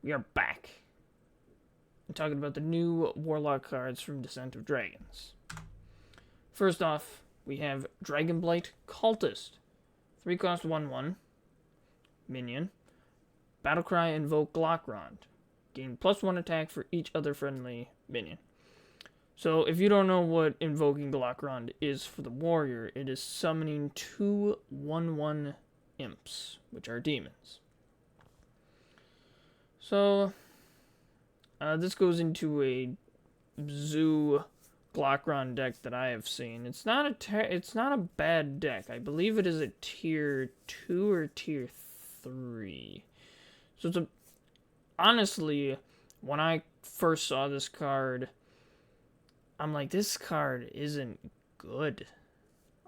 We are back. I'm talking about the new Warlock cards from Descent of Dragons. First off, we have Dragonblight Cultist. 3 cost 1/1. Minion. Battlecry, invoke Glockrond. Gain +1 attack for each other friendly minion. So, if you don't know what invoking Glockrond is for the warrior, it is summoning 2 1/1 imps, which are demons. So, this goes into a Zoo Glockrond deck that I have seen. It's not a bad deck. I believe it is a tier 2 or tier 3. So honestly, when I first saw this card, I'm like, this card isn't good.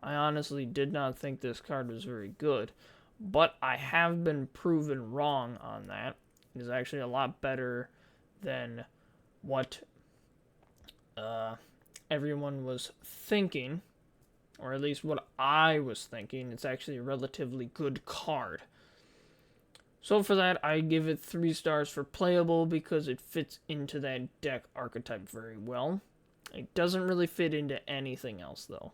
I honestly did not think this card was very good, but I have been proven wrong on that. It is actually a lot better than what everyone was thinking, or at least what I was thinking. It's actually a relatively good card. So for that, I give it 3 stars for playable because it fits into that deck archetype very well. It doesn't really fit into anything else, though.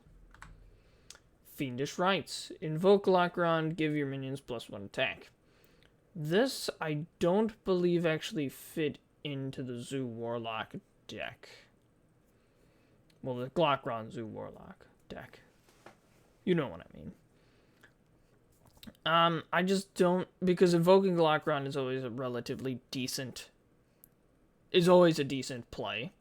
Infidel Rights. Invoke Glockrond, give your minions +1 attack. This, I don't believe, actually fit into the Zoo Warlock deck. Well, the Glockrond Zoo Warlock deck. You know what I mean. I just don't, because invoking Glockrond is always a relatively decent, is always a decent play.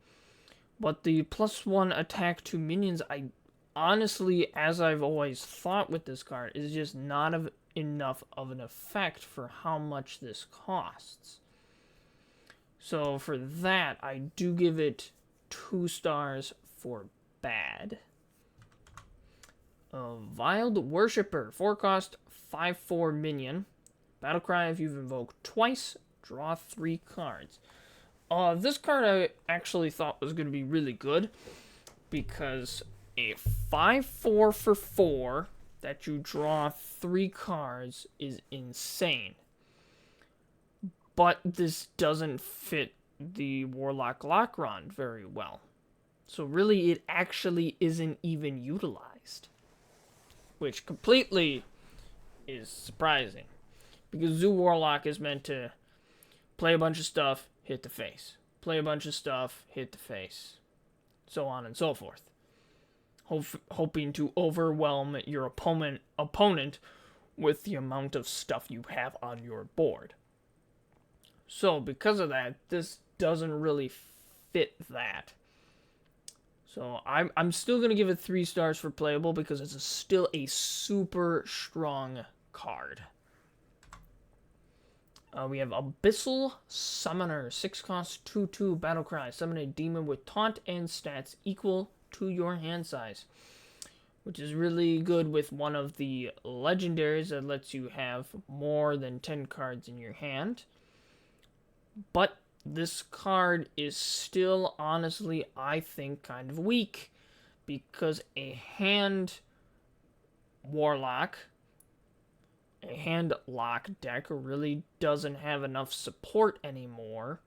But the +1 attack to minions, I honestly, as I've always thought with this card, is just not enough of an effect for how much this costs. So for that, I do give it 2 stars for bad. Veiled Worshipper, 4 cost, 5/4 minion. Battlecry, if you've invoked twice, draw 3 cards. This card I actually thought was going to be really good, because a 5/4 for 4 that you draw 3 cards is insane. But this doesn't fit the Warlock Glockrond very well. So really, it actually isn't even utilized, which completely is surprising, because Zoo Warlock is meant to play a bunch of stuff, hit the face. Play a bunch of stuff, hit the face. So on and so forth. Hoping to overwhelm your opponent with the amount of stuff you have on your board. So because of that, this doesn't really fit that. So I'm still going to give it 3 stars for playable because it's still a super strong card. We have Abyssal Summoner, 6 cost, 2/2 Battlecry. Summon a demon with taunt and stats equal to your hand size, which is really good with one of the legendaries that lets you have more than 10 cards in your hand. But this card is still, honestly, I think, kind of weak, because a hand Warlock, a hand lock deck really doesn't have enough support anymore,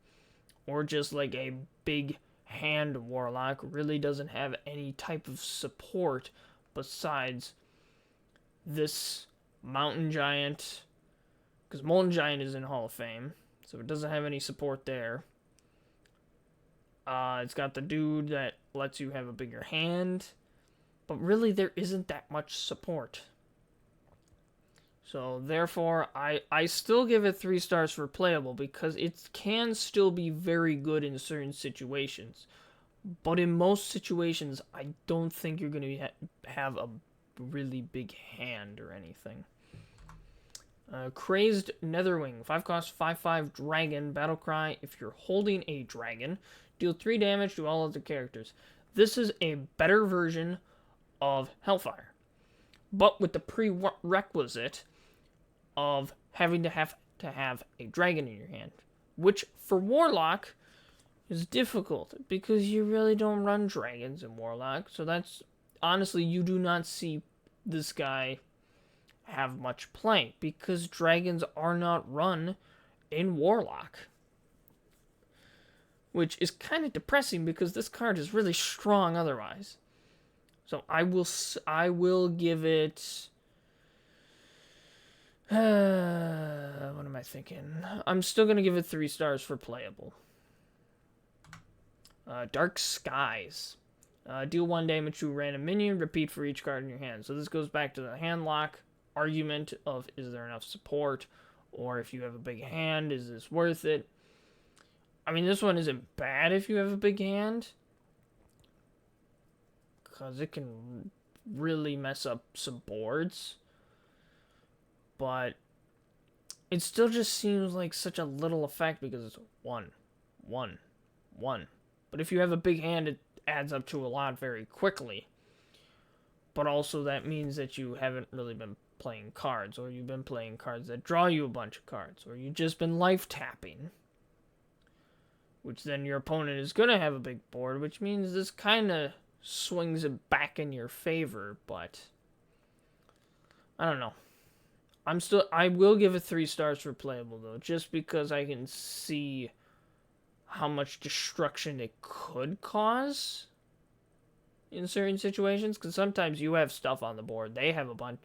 or just like a big hand Warlock really doesn't have any type of support besides this Mountain Giant, because Molten Giant is in Hall of Fame, so it doesn't have any support there. It's got the dude that lets you have a bigger hand, but really there isn't that much support. So therefore, I still give it 3 stars for playable, because it can still be very good in certain situations. But in most situations, I don't think you're going to have a really big hand or anything. Crazed Netherwing, 5 cost, 5/5 dragon. Battlecry, if you're holding a dragon, deal 3 damage to all other characters. This is a better version of Hellfire, but with the prerequisite of having to have a dragon in your hand, which for Warlock is difficult, because you really don't run dragons in Warlock. So that's, honestly, you do not see this guy have much play, because dragons are not run in Warlock. which is kind of depressing because this card is really strong otherwise. So I will give it. What am I thinking? I'm still gonna give it 3 stars for playable. Dark Skies. Deal 1 damage to a random minion. Repeat for each card in your hand. So this goes back to the hand lock argument of is there enough support, or if you have a big hand, is this worth it? I mean, this one isn't bad if you have a big hand, because it can really mess up some boards. But it still just seems like such a little effect because it's 1, 1, 1. But if you have a big hand, it adds up to a lot very quickly. But also that means that you haven't really been playing cards, or you've been playing cards that draw you a bunch of cards, or you've just been life tapping. Which then your opponent is going to have a big board, which means this kind of swings it back in your favor, but I don't know. I will give it 3 stars for playable though, just because I can see how much destruction it could cause in certain situations, because sometimes you have stuff on the board, they have a bunch,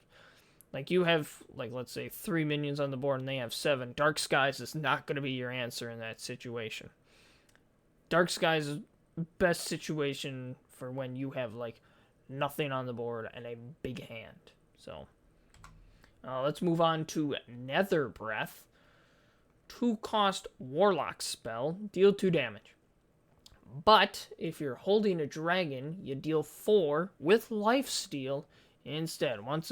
like you have, like, let's say 3 minions on the board and they have 7. Dark Skies is not going to be your answer in that situation. Dark Skies is best situation for when you have like nothing on the board and a big hand. So let's move on to Nether Breath. 2-cost Warlock spell, deal 2 damage. But if you're holding a dragon, you deal 4 with lifesteal instead. Once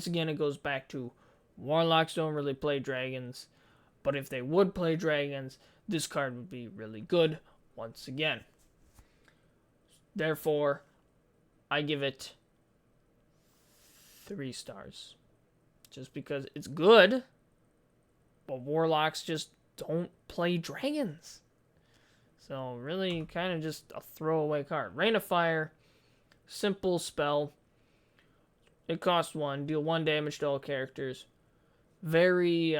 again, it goes back to Warlocks don't really play dragons, but if they would play dragons, this card would be really good once again. Therefore, I give it 3 stars. Just because it's good, but Warlocks just don't play dragons. So really kind of just a throwaway card. Rain of Fire, simple spell. It costs 1, deal 1 damage to all characters. Very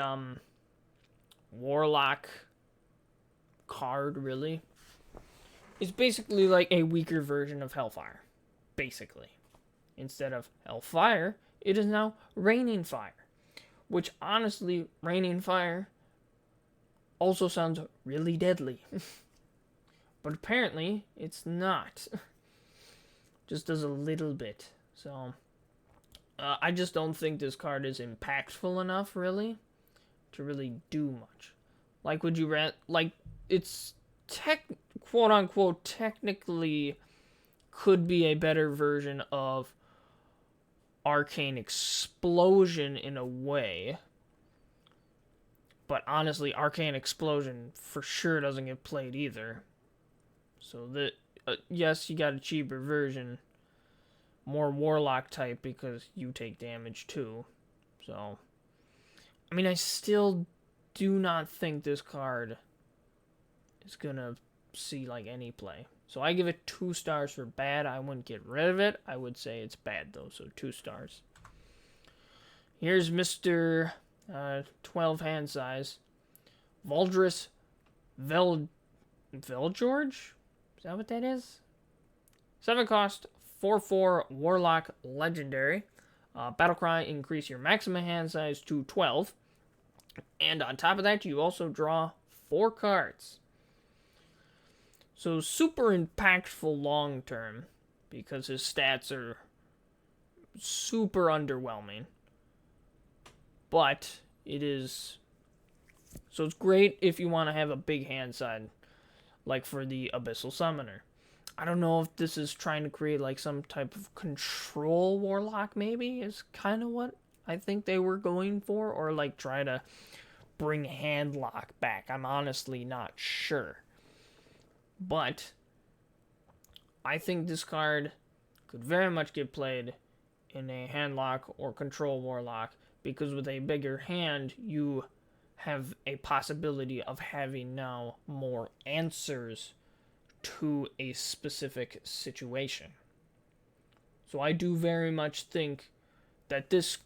Warlock card, really. It's basically like a weaker version of Hellfire, basically. Instead of Hellfire, it is now Raining Fire, which honestly, Raining Fire also sounds really deadly. But apparently, it's not. Just does a little bit. So, I just don't think this card is impactful enough, really, to really do much. Like, would you like, it's quote unquote technically could be a better version of Arcane Explosion in a way, but honestly, Arcane Explosion for sure doesn't get played either. So that yes, you got a cheaper version, more Warlock type, because you take damage too. So I mean, I still do not think this card is gonna see like any play. So I give it 2 stars for bad. I wouldn't get rid of it. I would say it's bad though, so 2 stars. Here's Mr. 12 hand size. Valdris Velgeorge? Is that what that is? 7 cost, 4/4 Warlock Legendary. Battlecry, increase your maximum hand size to 12. And on top of that, you also draw 4 cards. So super impactful long term, because his stats are super underwhelming. But it is... So it's great if you want to have a big hand side, like for the Abyssal Summoner. I don't know if this is trying to create like some type of control Warlock, maybe, is kind of what I think they were going for. Or like try to bring Handlock back. I'm honestly not sure. But I think this card could very much get played in a Handlock or Control Warlock, because with a bigger hand, you have a possibility of having now more answers to a specific situation. So I do very much think that this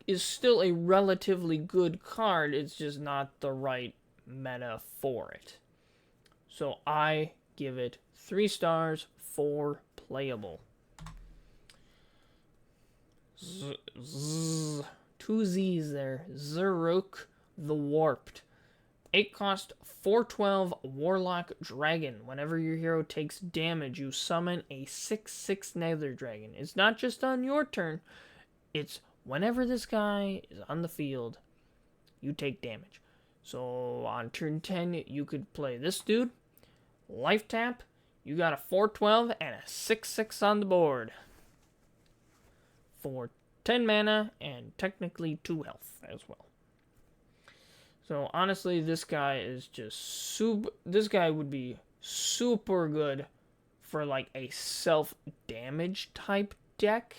is still a relatively good card. It's just not the right meta for it. So I give it 3 stars for playable. Two Z's there. Zurich the Warped. 8 cost, 4/12 Warlock Dragon. Whenever your hero takes damage, you summon a 6/6 Nether Dragon. It's not just on your turn. It's whenever this guy is on the field, you take damage. So on turn 10, you could play this dude. Life tap. You got a 4/12 and a 6/6 on the board. For 10 mana and technically 2 health as well. So honestly, this guy is just super. This guy would be super good for like a self-damage type deck.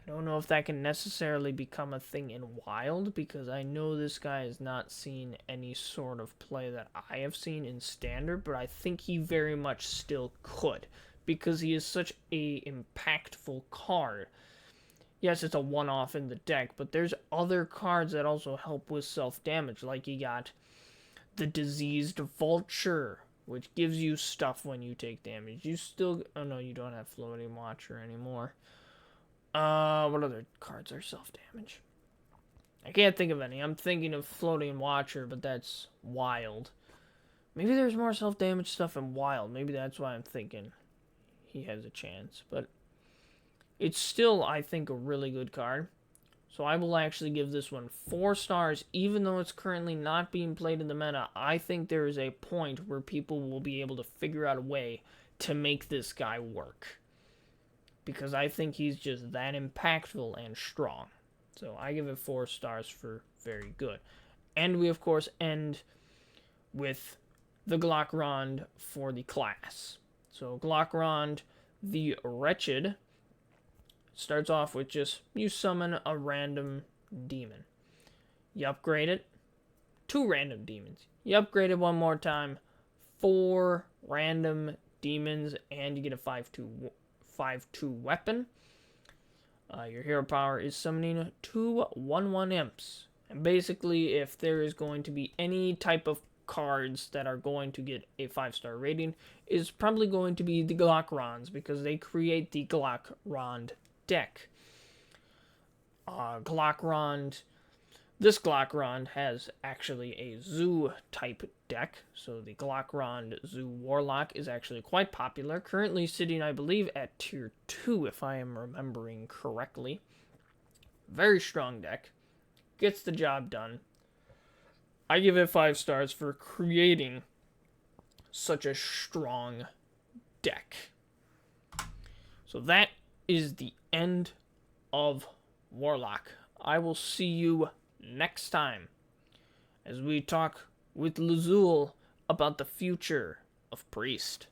I don't know if that can necessarily become a thing in Wild, because I know this guy has not seen any sort of play that I have seen in Standard, but I think he very much still could, because he is such a impactful card. Yes, it's a one-off in the deck, but there's other cards that also help with self-damage, like you got the Diseased Vulture, which gives you stuff when you take damage. You still... Oh, no, you don't have Floating Watcher anymore. What other cards are self-damage? I can't think of any. I'm thinking of Floating Watcher, but that's Wild. Maybe there's more self-damage stuff in Wild. Maybe that's why I'm thinking he has a chance. But it's still, I think, a really good card. So I will actually give this one 4 stars, even though it's currently not being played in the meta. I think there is a point where people will be able to figure out a way to make this guy work, because I think he's just that impactful and strong. So I give it 4 stars for very good. And we, of course, end with the Glockrond for the class. So Glockrond the Wretched starts off with just, you summon a random demon. You upgrade it, 2 random demons. You upgrade it one more time, 4 random demons, and you get a 5/2 weapon. Your hero power is summoning 2 1/1 imps. And basically, if there is going to be any type of cards that are going to get a 5-star rating, is probably going to be the Glockronds, because they create the Glockrond deck. This Glockrond has actually a Zoo type deck, so the Glockrond Zoo Warlock is actually quite popular, currently sitting, I believe, at tier 2, if I am remembering correctly. Very strong deck, gets the job done. I give it 5 stars for creating such a strong deck. So that is the end of Warlock. I will see you next time as we talk with Lazul about the future of Priest.